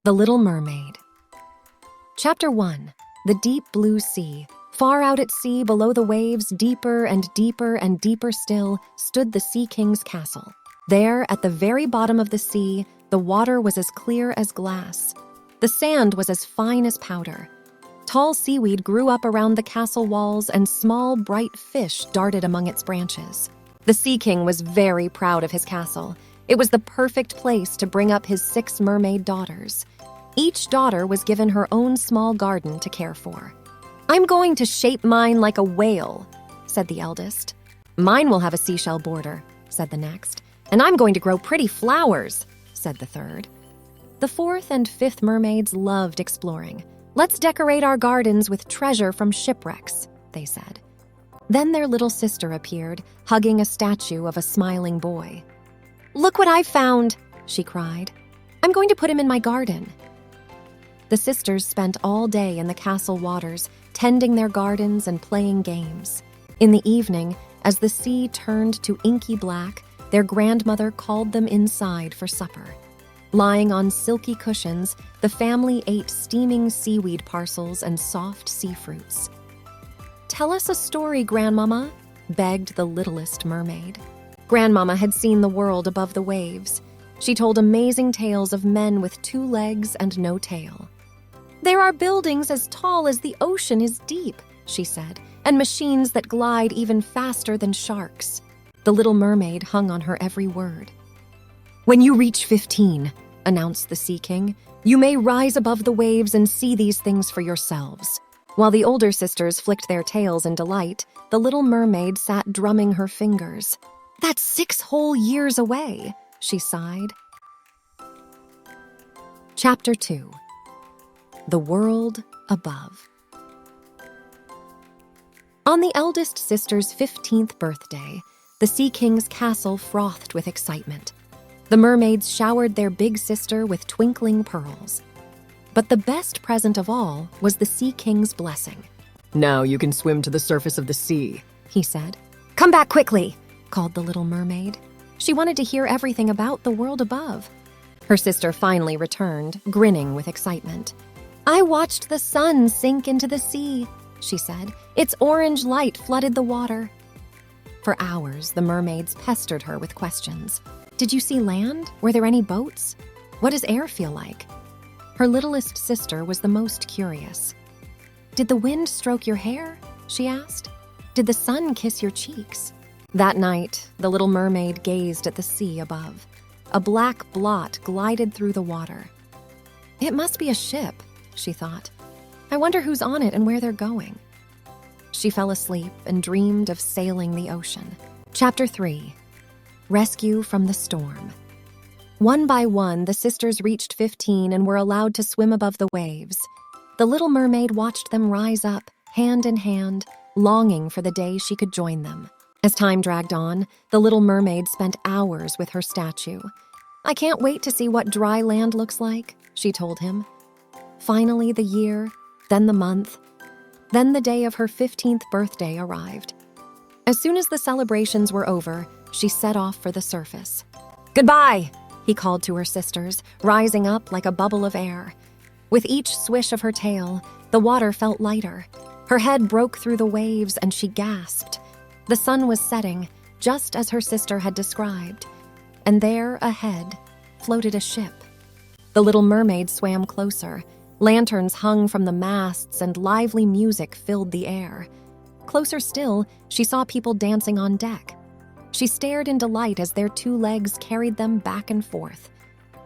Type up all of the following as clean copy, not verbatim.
The Little Mermaid. Chapter 1. The Deep Blue Sea. Far out at sea, below the waves, deeper and deeper and deeper still, stood the Sea King's castle. There, at the very bottom of the sea, the water was as clear as glass. The sand was as fine as powder. Tall seaweed grew up around the castle walls, and small, bright fish darted among its branches. The Sea King was very proud of his castle. It was the perfect place to bring up his 6 mermaid daughters. Each daughter was given her own small garden to care for. "I'm going to shape mine like a whale," said the eldest. "Mine will have a seashell border," said the next. "And I'm going to grow pretty flowers," said the third. The 4th and 5th mermaids loved exploring. "Let's decorate our gardens with treasure from shipwrecks," they said. Then their little sister appeared, hugging a statue of a smiling boy. "Look what I found," she cried. "I'm going to put him in my garden." The sisters spent all day in the castle waters, tending their gardens and playing games. In the evening, as the sea turned to inky black, their grandmother called them inside for supper. Lying on silky cushions, the family ate steaming seaweed parcels and soft sea fruits. "Tell us a story, Grandmama," begged the littlest mermaid. Grandmama had seen the world above the waves. She told amazing tales of men with 2 legs and no tail. "There are buildings as tall as the ocean is deep," she said, "and machines that glide even faster than sharks." The little mermaid hung on her every word. "When you reach 15, announced the Sea King, "you may rise above the waves and see these things for yourselves." While the older sisters flicked their tails in delight, the little mermaid sat drumming her fingers. "That's 6 whole years away," she sighed. Chapter 2. The World Above. On the eldest sister's 15th birthday, the Sea King's castle frothed with excitement. The mermaids showered their big sister with twinkling pearls. But the best present of all was the Sea King's blessing. "Now you can swim to the surface of the sea," he said. "Come back quickly," called the little mermaid. She wanted to hear everything about the world above. Her sister finally returned, grinning with excitement. "I watched the sun sink into the sea," she said. "Its orange light flooded the water." For hours, the mermaids pestered her with questions. "Did you see land? Were there any boats? What does air feel like?" Her littlest sister was the most curious. "Did the wind stroke your hair?" she asked. "Did the sun kiss your cheeks?" That night, the little mermaid gazed at the sea above. A black blot glided through the water. "It must be a ship," she thought. "I wonder who's on it and where they're going." She fell asleep and dreamed of sailing the ocean. Chapter 3. Rescue from the Storm. One by one, the sisters reached 15 and were allowed to swim above the waves. The little mermaid watched them rise up, hand in hand, longing for the day she could join them. As time dragged on, the little mermaid spent hours with her statue. "I can't wait to see what dry land looks like," she told him. Finally, the year, then the month, then the day of her 15th birthday arrived. As soon as the celebrations were over, she set off for the surface. "Goodbye," he called to her sisters, rising up like a bubble of air. With each swish of her tail, the water felt lighter. Her head broke through the waves and she gasped. The sun was setting, just as her sister had described, and there, ahead, floated a ship. The little mermaid swam closer. Lanterns hung from the masts and lively music filled the air. Closer still, she saw people dancing on deck. She stared in delight as their 2 legs carried them back and forth.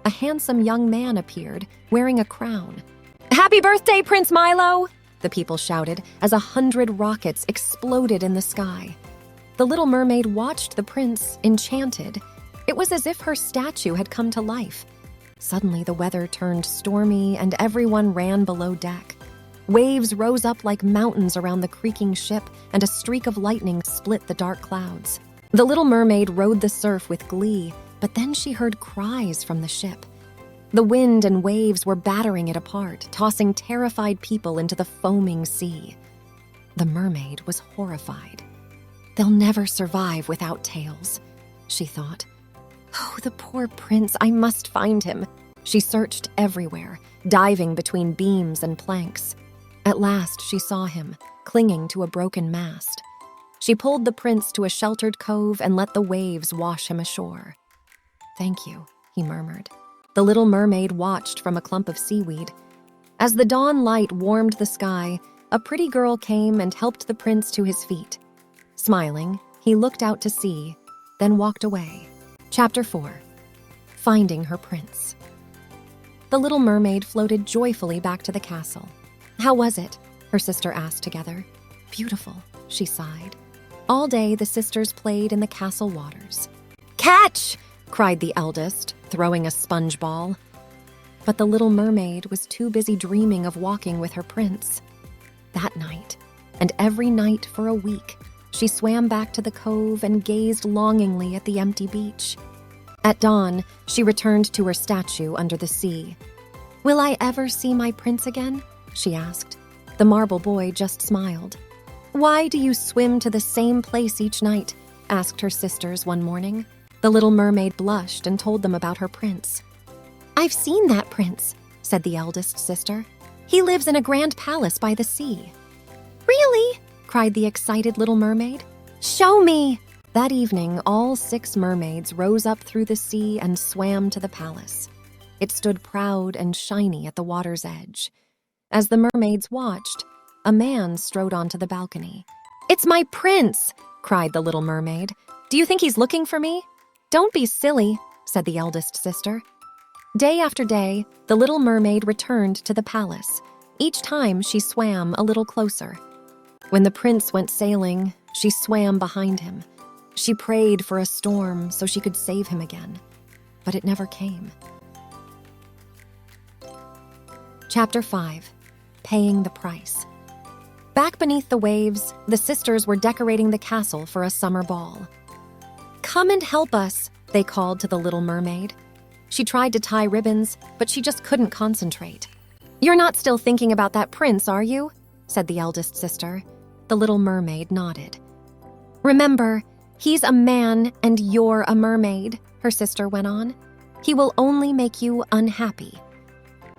A handsome young man appeared, wearing a crown. "Happy birthday, Prince Milo!" the people shouted as 100 rockets exploded in the sky. The little mermaid watched the prince, enchanted. It was as if her statue had come to life. Suddenly, the weather turned stormy and everyone ran below deck. Waves rose up like mountains around the creaking ship, and a streak of lightning split the dark clouds. The little mermaid rode the surf with glee, but then she heard cries from the ship. The wind and waves were battering it apart, tossing terrified people into the foaming sea. The mermaid was horrified. "They'll never survive without tails," she thought. "Oh, the poor prince, I must find him." She searched everywhere, diving between beams and planks. At last, she saw him, clinging to a broken mast. She pulled the prince to a sheltered cove and let the waves wash him ashore. "Thank you," he murmured. The little mermaid watched from a clump of seaweed. As the dawn light warmed the sky, a pretty girl came and helped the prince to his feet. Smiling, he looked out to sea, then walked away. Chapter 4. Finding her prince. The little mermaid floated joyfully back to the castle. "How was it?" her sister asked together. "Beautiful," she sighed. All day, the sisters played in the castle waters. "Catch!" cried the eldest, throwing a sponge ball. But the little mermaid was too busy dreaming of walking with her prince. That night, and every night for a week, she swam back to the cove and gazed longingly at the empty beach. At dawn, she returned to her statue under the sea. "Will I ever see my prince again?" she asked. The marble boy just smiled. "Why do you swim to the same place each night?" asked her sisters one morning. The little mermaid blushed and told them about her prince. "I've seen that prince," said the eldest sister. "He lives in a grand palace by the sea." "Really?" cried the excited little mermaid. "Show me!" That evening, all 6 mermaids rose up through the sea and swam to the palace. It stood proud and shiny at the water's edge. As the mermaids watched, a man strode onto the balcony. "It's my prince!" cried the little mermaid. "Do you think he's looking for me?" "Don't be silly," said the eldest sister. Day after day, the little mermaid returned to the palace. Each time she swam a little closer. When the prince went sailing, she swam behind him. She prayed for a storm so she could save him again, but it never came. Chapter 5. Paying the Price. Back beneath the waves, the sisters were decorating the castle for a summer ball. "Come and help us," they called to the little mermaid. She tried to tie ribbons, but she just couldn't concentrate. "You're not still thinking about that prince, are you?" said the eldest sister. The little mermaid nodded. "Remember, he's a man and you're a mermaid," her sister went on. "He will only make you unhappy."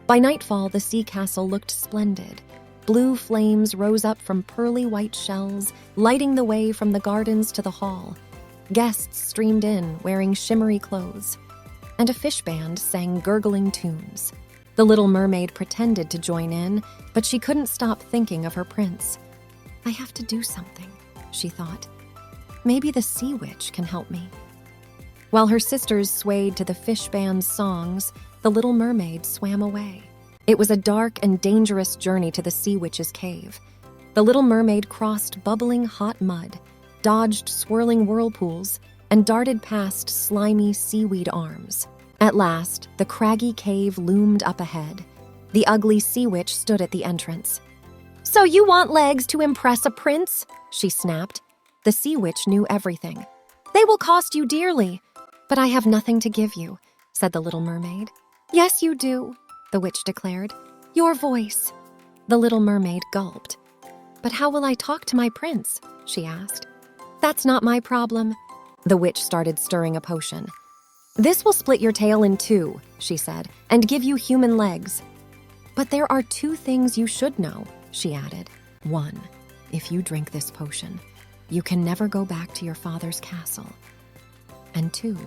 By nightfall, the sea castle looked splendid. Blue flames rose up from pearly white shells, lighting the way from the gardens to the hall. Guests streamed in, wearing shimmery clothes, and a fish band sang gurgling tunes. The little mermaid pretended to join in, but she couldn't stop thinking of her prince. "I have to do something," she thought. "Maybe the sea witch can help me." While her sisters swayed to the fish band's songs, the little mermaid swam away. It was a dark and dangerous journey to the sea witch's cave. The little mermaid crossed bubbling hot mud, dodged swirling whirlpools, and darted past slimy seaweed arms. At last, the craggy cave loomed up ahead. The ugly sea witch stood at the entrance. "So you want legs to impress a prince?" she snapped. The sea witch knew everything. "They will cost you dearly." "But I have nothing to give you," said the little mermaid. "Yes, you do," the witch declared. "Your voice." The little mermaid gulped. "But how will I talk to my prince?" she asked. "That's not my problem." The witch started stirring a potion. "This will split your tail in 2, she said, "and give you human legs." "But there are 2 things you should know," she added. 1, if you drink this potion, you can never go back to your father's castle. And 2,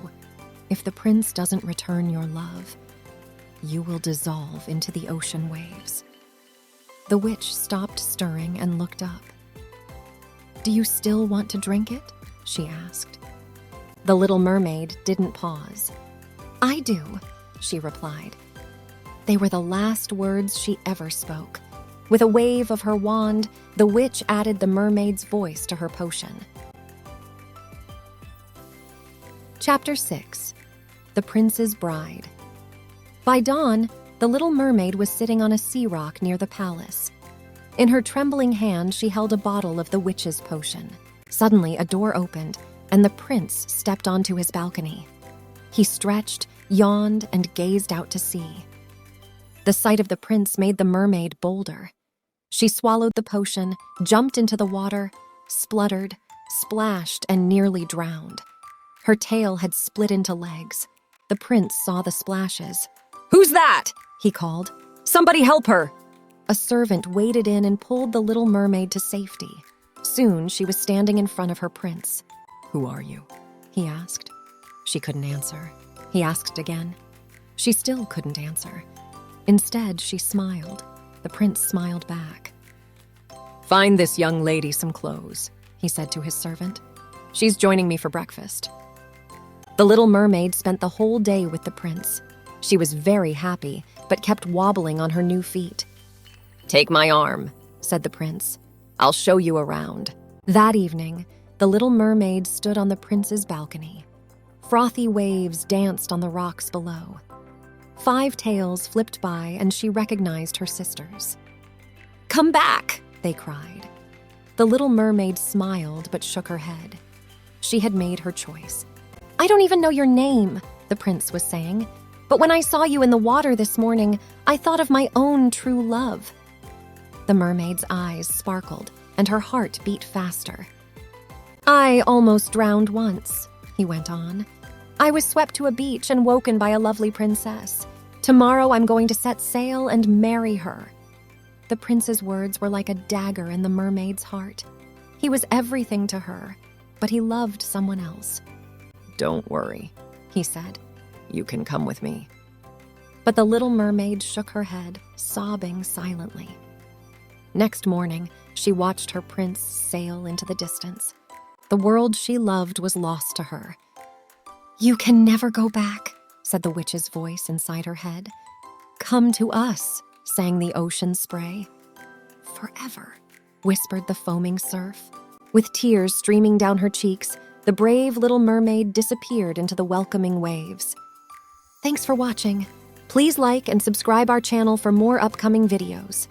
if the prince doesn't return your love, you will dissolve into the ocean waves." The witch stopped stirring and looked up. "Do you still want to drink it?" she asked. The little mermaid didn't pause. "I do," she replied. They were the last words she ever spoke. With a wave of her wand, the witch added the mermaid's voice to her potion. Chapter 6. The Prince's Bride. By dawn, the little mermaid was sitting on a sea rock near the palace. In her trembling hand, she held a bottle of the witch's potion. Suddenly, a door opened, and the prince stepped onto his balcony. He stretched, yawned, and gazed out to sea. The sight of the prince made the mermaid bolder. She swallowed the potion, jumped into the water, spluttered, splashed, and nearly drowned. Her tail had split into legs. The prince saw the splashes. "Who's that?" he called. "Somebody help her!" A servant waded in and pulled the little mermaid to safety. Soon she was standing in front of her prince. "Who are you?" he asked. She couldn't answer. He asked again. She still couldn't answer. Instead, she smiled. The prince smiled back. "Find this young lady some clothes," he said to his servant. "She's joining me for breakfast." The little mermaid spent the whole day with the prince. She was very happy, but kept wobbling on her new feet. "Take my arm," said the prince. "I'll show you around." That evening, the little mermaid stood on the prince's balcony. Frothy waves danced on the rocks below. 5 tails flipped by, and she recognized her sisters. "Come back!" they cried. The little mermaid smiled but shook her head. She had made her choice. "I don't even know your name," the prince was saying. "But when I saw you in the water this morning, I thought of my own true love." The mermaid's eyes sparkled, and her heart beat faster. "I almost drowned once," he went on. "I was swept to a beach and woken by a lovely princess. Tomorrow I'm going to set sail and marry her." The prince's words were like a dagger in the mermaid's heart. He was everything to her, but he loved someone else. "Don't worry," he said. "You can come with me." But the little mermaid shook her head, sobbing silently. Next morning, she watched her prince sail into the distance. The world she loved was lost to her. "You can never go back," said the witch's voice inside her head. "Come to us," sang the ocean spray. "Forever," whispered the foaming surf. With tears streaming down her cheeks, the brave little mermaid disappeared into the welcoming waves. Thanks for watching. Please like and subscribe our channel for more upcoming videos.